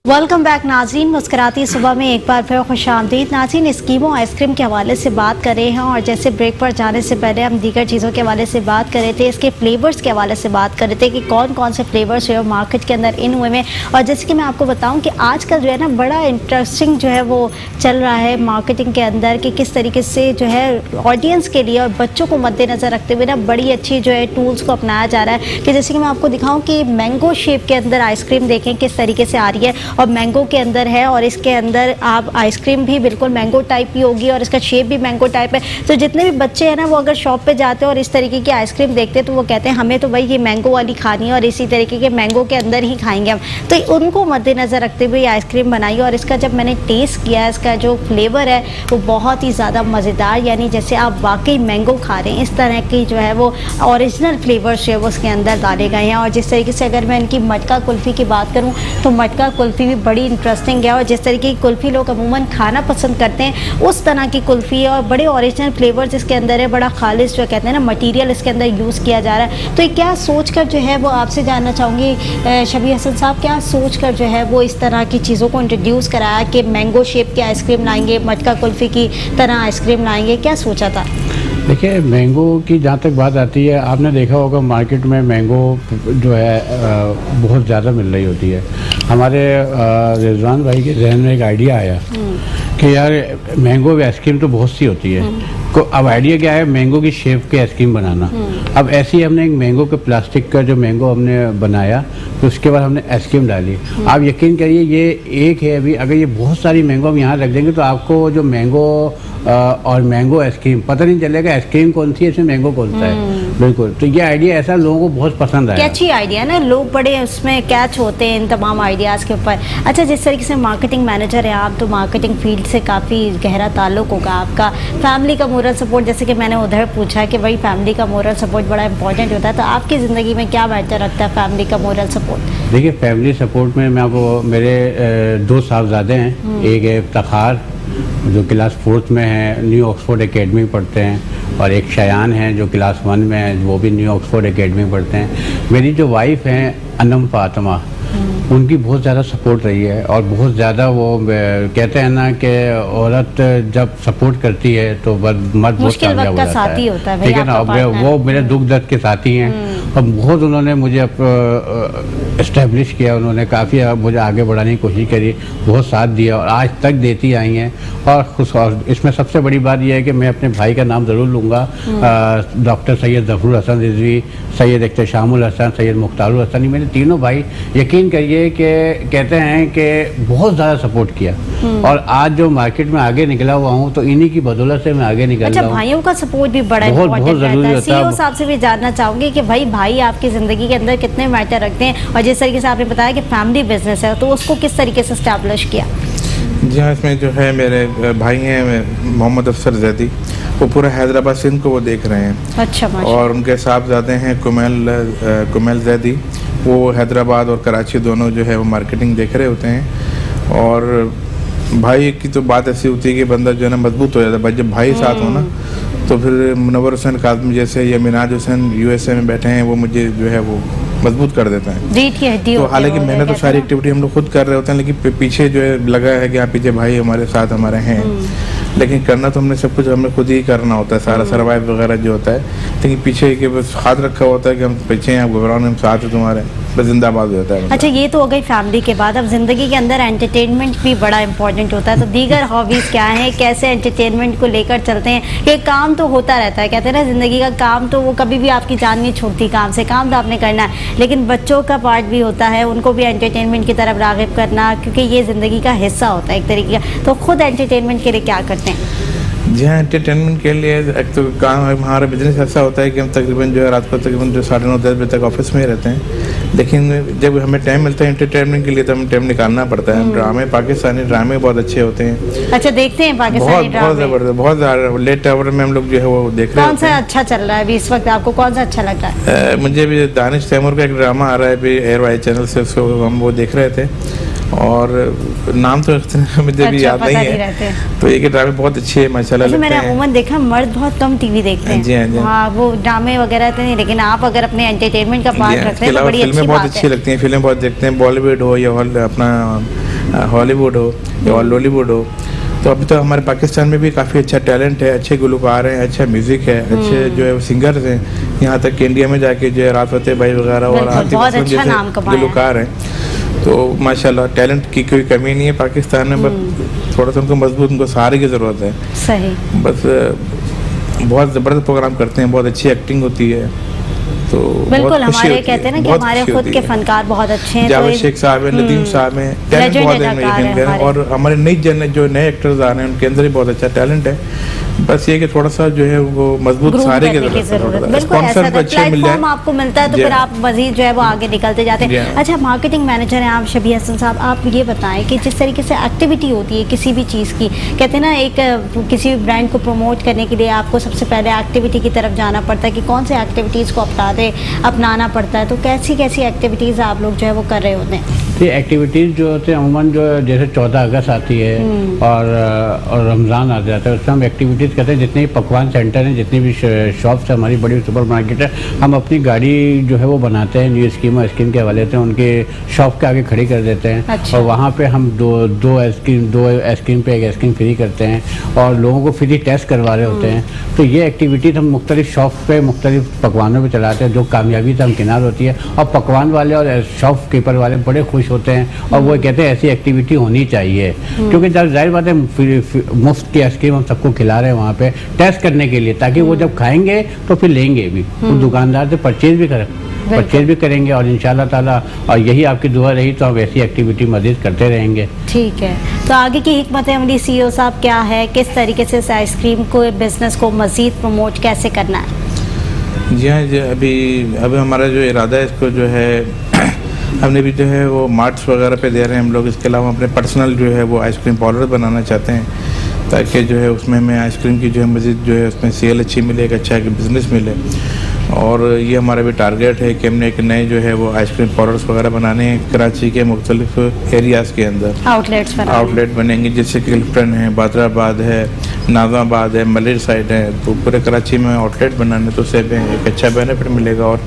वेलकम बैक नाज़रीन। मुस्कुराती सुबह में एक बार फिर खुशामदीद। नाज़रीन, स्कीमों आइसक्रीम के हवाले से बात कर रहे हैं और जैसे ब्रेक पर जाने से पहले हम दीगर चीज़ों के हवाले से बात कर रहे थे, इसके फ्लेवर्स के हवाले से बात कर रहे थे कि कौन कौन से फ्लेवर्स जो है मार्केट के अंदर इन हुए हैं। और जैसे कि मैं आपको बताऊं कि आजकल जो है ना बड़ा इंटरेस्टिंग जो है वो चल रहा है मार्केटिंग के अंदर कि किस तरीके से जो है ऑडियंस के लिए और बच्चों को मद्देनज़र रखते हुए ना बड़ी अच्छी जो है टूल्स को अपनाया जा रहा है। कि जैसे कि मैं आपको दिखाऊँ कि मैंगो शेप के अंदर आइसक्रीम देखें किस तरीके से आ रही है और मैंगो के अंदर है और इसके अंदर आप आइसक्रीम भी बिल्कुल मैंगो टाइप की होगी और इसका शेप भी मैंगो टाइप है। तो जितने भी बच्चे हैं ना वो अगर शॉप पे जाते हैं और इस तरीके की आइसक्रीम देखते हैं तो वो कहते हैं हमें तो भाई ये मैंगो वाली खानी है और इसी तरीके के मैंगो के अंदर ही खाएंगे हम। तो उनको मद्देनज़र रखते हुए आइसक्रीम बनाई और इसका जब मैंने टेस्ट किया, इसका जो फ्लेवर है वो बहुत ही ज़्यादा मज़ेदार, यानी जैसे आप वाकई मैंगो खा रहे हैं इस तरह की जो है वो ओरिजिनल फ्लेवर्स जो है वो उसके अंदर डाले गए हैं। और जिस तरीके से अगर मैं इनकी मटका कुल्फ़ी की बात करूँ तो मटका कुल्फ़ी भी बड़ी इंटरेस्टिंग है और जिस तरीके की कुल्फ़ी लोग अमूमन खाना पसंद करते हैं उस तरह की कुल्फ़ी और बड़े ओरिजिनल फ्लेवर्स इसके अंदर है, बड़ा खालिश जो कहते हैं ना मटेरियल इसके अंदर यूज़ किया जा रहा है। तो ये क्या सोच कर जो है वो आपसे जानना चाहूँगी शबीर हसन साहब, क्या सोच कर जो है वो इस तरह की चीज़ों को इंट्रोड्यूस कराया कि मैंगो शेप की आइसक्रीम लाएंगे, मटका कुल्फ़ी की तरह आइसक्रीम लाएंगे, क्या सोचा था? देखिए, मैंगो की जहाँ तक बात आती है, आपने देखा होगा मार्केट में मैंगो जो है बहुत ज़्यादा मिल रही होती है। हमारे रिजवान भाई के जहन में एक आइडिया आया कि यार मैंगो आइसक्रीम तो बहुत सी होती है, अब आइडिया क्या है, मैंगो की शेप की आइसक्रीम बनाना। अब ऐसे ही हमने एक मैंगो के प्लास्टिक का जो मैंगो हमने बनाया तो उसके बाद हमने आइसक्रीम डाली। आप यकीन करिए ये एक है, अभी अगर ये बहुत सारी मैंगो हम यहाँ रख देंगे तो आपको जो मैंगो और मैंगो आइसक्रीम पता नहीं चलेगा आइसक्रीम कौन सी है, इसमें मैंगो कौन सा है। बिल्कुल, तो ये आइडिया ऐसा लोगों को बहुत पसंद आया। कैची आइडिया ना, लोग बड़े उसमें कैच होते हैं इन तमाम आइडियाज़ के ऊपर। अच्छा, जिस तरीके से मार्केटिंग मैनेजर है आप, तो मार्केटिंग फील्ड से काफ़ी गहरा ताल्लुक होगा आपका। फैमिली का मोरल सपोर्ट, जैसे कि मैंने उधर पूछा कि भाई फैमिली का मोरल सपोर्ट बड़ा इंपॉर्टेंट होता है, तो आपकी ज़िंदगी में क्या बेहतर रखता है फैमिली का मोरल सपोर्ट? देखिए, फैमिली सपोर्ट में मैं आपको, मेरे 2 साहबजादे हैं। एक है इफ्तिखार जो क्लास 4th में है, न्यू ऑक्सफोर्ड एकेडमी पढ़ते हैं, और एक शयान है जो क्लास 1 में है, वो भी न्यू ऑक्सफोर्ड एकेडमी पढ़ते हैं। मेरी जो वाइफ हैं अनम फातिमा, उनकी बहुत ज़्यादा सपोर्ट रही है और बहुत ज़्यादा वो कहते हैं ना कि औरत जब सपोर्ट करती है तो मर्द बहुत कामयाब हो जाता है। ठीक है ना, वो मेरे दुख दर्द के साथी हैं और बहुत उन्होंने मुझे इस्टेब्लिश किया, उन्होंने काफ़ी मुझे आगे बढ़ाने की कोशिश करी, बहुत साथ दिया और आज तक देती आई हैं। और इसमें सबसे बड़ी बात यह है कि मैं अपने भाई का नाम ज़रूर लूँगा, डॉक्टर सैयद ज़फ़रुल हसन रिजवी, सैयद इख्तिशामुल हसन, सैयद मुख्तारुल हसन, ये मेरे तीनों भाई यकीन करिए कि कहते हैं कि बहुत ज़्यादा सपोर्ट किया और आज जो मार्केट में आगे निकला हुआ हूँ तो इन्हीं की बदौलत से मैं आगे निकल रहा हूँ। अच्छा, भाइयों का सपोर्ट भी बड़ा इम्पोर्टेंट रहता है। सीईओ साहब से भी जानना चाहूँगी कि भाई आपकी ज़िंदगी के अंदर कितने मैटर रखते हैं और जिस तरीके से आपने बताया कि फैमिली बिजनेस है तो उसको किस तरीके से एस्टैब्लिश किया? जी हाँ, इसमें जो है मेरे भाई हैं मोहम्मद अफसर जैदी, वो पूरा हैदराबाद सिंध को वो देख रहे हैं। अच्छा, और उनके साहबजादे हैं कुमैल जैदी, वो हैदराबाद और कराची दोनों जो है वो मार्केटिंग देख रहे होते हैं। और भाई की तो बात ऐसी होती है कि बंदा जो है ना मजबूत हो जाता है, जब भाई साथ हो ना तो फिर मुनव्वर हुसैन काज़मी जैसे या मिनाज हुसैन USA में बैठे हैं, वो मुझे जो है वो मजबूत कर देता है। रीढ़ की हड्डी। तो हालांकि मैंने तो सारी एक्टिविटी हम लोग खुद कर रहे होते हैं, लेकिन पीछे जो है लगा है कि आप पीछे भाई हमारे साथ हमारे हैं, लेकिन करना तो हमने सब कुछ हमें खुद ही करना होता है, सारा सर्वाइव वगैरह जो होता है। लेकिन पीछे के बस हाथ रखा होता है कि हम पीछे हैं, आप घबराओ, हम साथ हैं तुम्हारे, बस जिंदाबाद हो जाता है। अच्छा, ये तो हो गई फैमिली के बाद। अब जिंदगी के अंदर एंटरटेनमेंट भी बड़ा इंपॉर्टेंट होता है, तो दीगर हॉबीज क्या हैं, कैसे एंटरटेनमेंट को लेकर चलते हैं? ये काम तो होता रहता है, कहते हैं ना जिंदगी का काम तो वो कभी भी आपकी जान नहीं छूटती, काम से काम तो आपने करना है, लेकिन बच्चों का पार्ट भी होता है, उनको भी एंटरटेनमेंट की तरफ राग़िब करना, क्योंकि ये ज़िंदगी का हिस्सा होता है एक तरीके का। तो खुद एंटरटेनमेंट के लिए क्या करते हैं? जी हाँ, एंटरटेनमेंट के लिए एक तो काम, हमारा बिजनेस ऐसा होता है कि हम तकरीबन जो है रात को तकरीबन जो 9:30-10 बजे तक ऑफिस में ही रहते हैं, लेकिन जब हमें टाइम मिलता है एंटरटेनमेंट के लिए तो हमें टाइम निकालना पड़ता है। ड्रामे, पाकिस्तानी ड्रामे बहुत अच्छे होते हैं। अच्छा, देखते हैं पाकिस्तानी ड्रामे? बहुत ज़बरदस्त, बहुत ज़्यादा। लेट आवर में हम लोग जो है वो देख रहे हैं। कौन सा अच्छा चल रहा है अभी इस वक्त, आपको कौन सा अच्छा लग रहा है? मुझे भी दानिश तैमूर का एक ड्रामा आ रहा है अभी एयरवाई चैनल से, उसको हम वो देख रहे थे और नाम तो मुझे भी याद नहीं है। तो ये ड्रामे बहुत अच्छे हैं माशाल्लाह लगते हैं। मैंने अमूमन देखा मर्द बहुत कम टीवी देखते हैं। जी हाँ, हाँ, वो ड्रामे वगैरह तो नहीं, लेकिन आप अगर अपने एंटरटेनमेंट का पार्ट रखते हैं तो बड़ी अच्छी बात है। फिल्में बहुत अच्छी लगती हैं, फिल्में बहुत देखते हैं, बॉलीवुड हो या अपना हॉलीवुड हो या लॉलीवुड हो। तो अभी तो हमारे पाकिस्तान में भी काफ़ी अच्छा टैलेंट है, अच्छे गुलकार हैं, अच्छा म्यूज़िक है, अच्छे जो है सिंगर्स हैं। यहाँ तक कि इंडिया में जाके जो है राहत फतेह भाई वगैरह और आतिफ असलम जैसे गुलकार हैं। तो माशाल्लाह टैलेंट की कोई कमी नहीं है पाकिस्तान में, बस थोड़ा सा उनको मजबूत, उनको सहारे की ज़रूरत है। सही। बस बहुत ज़बरदस्त प्रोग्राम करते हैं, बहुत अच्छी एक्टिंग होती है। तो बिल्कुल, हमारे कहते हैं ना कि हमारे खुद के फनकार बहुत अच्छे हैं। जावेद शेख साहब हैं, नदीम साहब हैं, टैलेंट बहुत है। और हमारे जो नए एक्टर्स आ रहे हैं उनके अंदर भी बहुत अच्छा टैलेंट है। बस ये कि थोड़ा सा जो है वो मजबूत सहारे की जरूरत है। स्पॉन्सर को अच्छे मिल जाए, आपको मिलता है तो फिर आप मजीद जो है वो आगे निकलते जाते हैं। अच्छा, मार्केटिंग मैनेजर हैं आप शबीर हसन साहब, आप ये बताएं कि जिस तरीके से एक्टिविटी होती है किसी भी चीज़ की, कहते हैं ना एक किसी भी ब्रांड को प्रमोट करने के लिए आपको सबसे पहले एक्टिविटी की तरफ जाना पड़ता है कि कौन से एक्टिविटीज़ को अपनाना पड़ता है। तो कैसी कैसी एक्टिविटीज़ आप लोग जो है वो कर रहे होते हैं? ये एक्टिविटीज़ जो होते हैं अमूमन जो जैसे 14 अगस्त आती है और रमज़ान आ जाता है, उसमें हम एक्टिविटीज़ करते हैं। जितने भी पकवान सेंटर हैं, जितनी भी शॉप्स है, हमारी बड़ी सुपर मार्केट है, हम अपनी गाड़ी जो है वो बनाते हैं, न्यू स्कीम और स्कीम के हवाले से उनके शॉप के आगे खड़ी कर देते हैं। अच्छा। और वहाँ पे हम दो आइसक्रीम पे एक आइसक्रीम फ्री करते हैं और लोगों को फ्री टेस्ट करवा रहे होते हैं। तो ये एक्टिविटीज़ हम मुख्तलिफ शॉप पे मुख्तलिफ पकवानों पर चलाते हैं, जो कामयाबी से हमकिनार होती है। और पकवान वाले और शॉप कीपर वाले बड़े खुश होते हैं और वो कहते हैं ऐसी एक्टिविटी होनी चाहिए, क्योंकि जब जाहिर बात है मुफ्त की आइसक्रीम हम सबको खिला रहे हैं वहाँ पे टेस्ट करने के लिए, ताकि वो जब खाएंगे तो फिर लेंगे भी, वो दुकानदार से परचेज भी करेंगे। और इंशाल्लाह ताला और यही आपकी दुआ रही तो हम ऐसी एक्टिविटी मज़ीद करते रहेंगे। ठीक है, तो आगे की हिकमत अमली CEO साहब क्या है, किस तरीके से इस आइसक्रीम को बिज़नेस को मज़ीद प्रमोट कैसे करना है? जी हाँ, अभी हमारा जो इरादा है इसको जो है हमने भी जो है वो मार्ट्स वगैरह पे दे रहे हैं हम लोग। इसके अलावा अपने पर्सनल जो है वो आइसक्रीम पार्लर बनाना चाहते हैं, ताकि जो है उसमें हमें आइसक्रीम की जो है मज़ीद जो है उसमें सेल अच्छी मिले, एक अच्छा बिज़नेस मिले। और ये हमारा भी टारगेट है कि हमने एक नए जो है वो आइसक्रीम पार्लर्स वगैरह बनाने हैं कराची के मुख्तलिफ एरियाज़ के अंदर। आउटलेट बनेंगे, जैसे कि क्लिफ्टन है, बादराबाद है, नाज़ाबाद है, मलिर साइड है। तो पूरे कराची में आउटलेट बनाने तो उससे एक अच्छा बेनिफिट मिलेगा और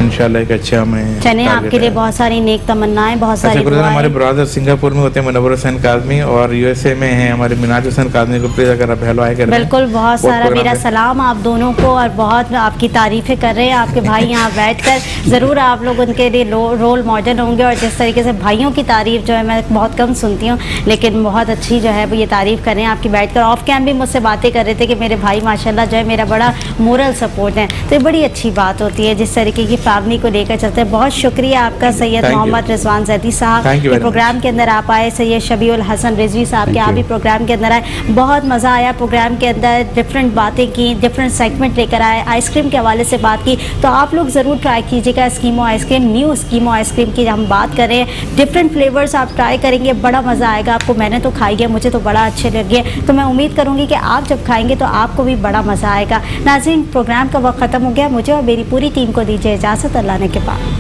इंशाल्लाह एक अच्छा हमें चलिए आपके लिए बहुत सारी नेक तमन्नाएं, बहुत सारी दुआएं। हमारे ब्रदर सिंगापुर में होते हैं मुनव्वर हुसैन काज़मी, और USA में हैं हमारे मिनाज हुसैन काज़मी को प्लीज़ अगर आप हेलो आए करें। बिल्कुल, बहुत सारा मेरा सलाम आप दोनों को, और बहुत आपकी तारीफ़ें कर रहे हैं आपके भाई यहाँ बैठकर। ज़रूर आप लोग उनके लिए रोल मॉडल होंगे, और जिस तरीके से भाइयों की तारीफ़ जो है मैं बहुत कम सुनती हूँ, लेकिन बहुत अच्छी जो है वो ये तारीफ़ कर रहे हैं आपकी बैठकर। ऑफ कैम भी मुझसे बातें कर रहे थे कि मेरे भाई माशाल्लाह जो है मेरा बड़ा मोरल सपोर्ट है। तो ये बड़ी अच्छी बात होती है जिस तरीके की फैमिली को लेकर चलते हैं। बहुत शुक्रिया आपका सैयद मोहम्मद रिजवान जैदी साहब के प्रोग्राम के अंदर आप आए, सैयद शबीउल हसन रिजवी साहब के आप भी प्रोग्राम के अंदर आए। बहुत मज़ा आया प्रोग्राम के अंदर, डिफरेंट बातें की, डिफरेंट सेगमेंट लेकर आए, आइसक्रीम के हवाले से बात की। तो आप लोग ज़रूर ट्राई कीजिएगा Eskimo ice cream, new Eskimo ice cream की हम बात करें, डिफरेंट फ्लेवर्स आप ट्राई करेंगे, बड़ा मज़ा आएगा आपको। मैंने तो खाई है, मुझे तो बड़ा अच्छे लगे, तो मैं उम्मीद करूँगी कि आप जब खाएंगे तो आपको भी बड़ा मज़ा आएगा। नाज़रीन, प्रोग्राम का वक्त ख़त्म हो गया, मुझे और मेरी पूरी टीम को दीजिए इजाज़त, अल्लाह ने के पास।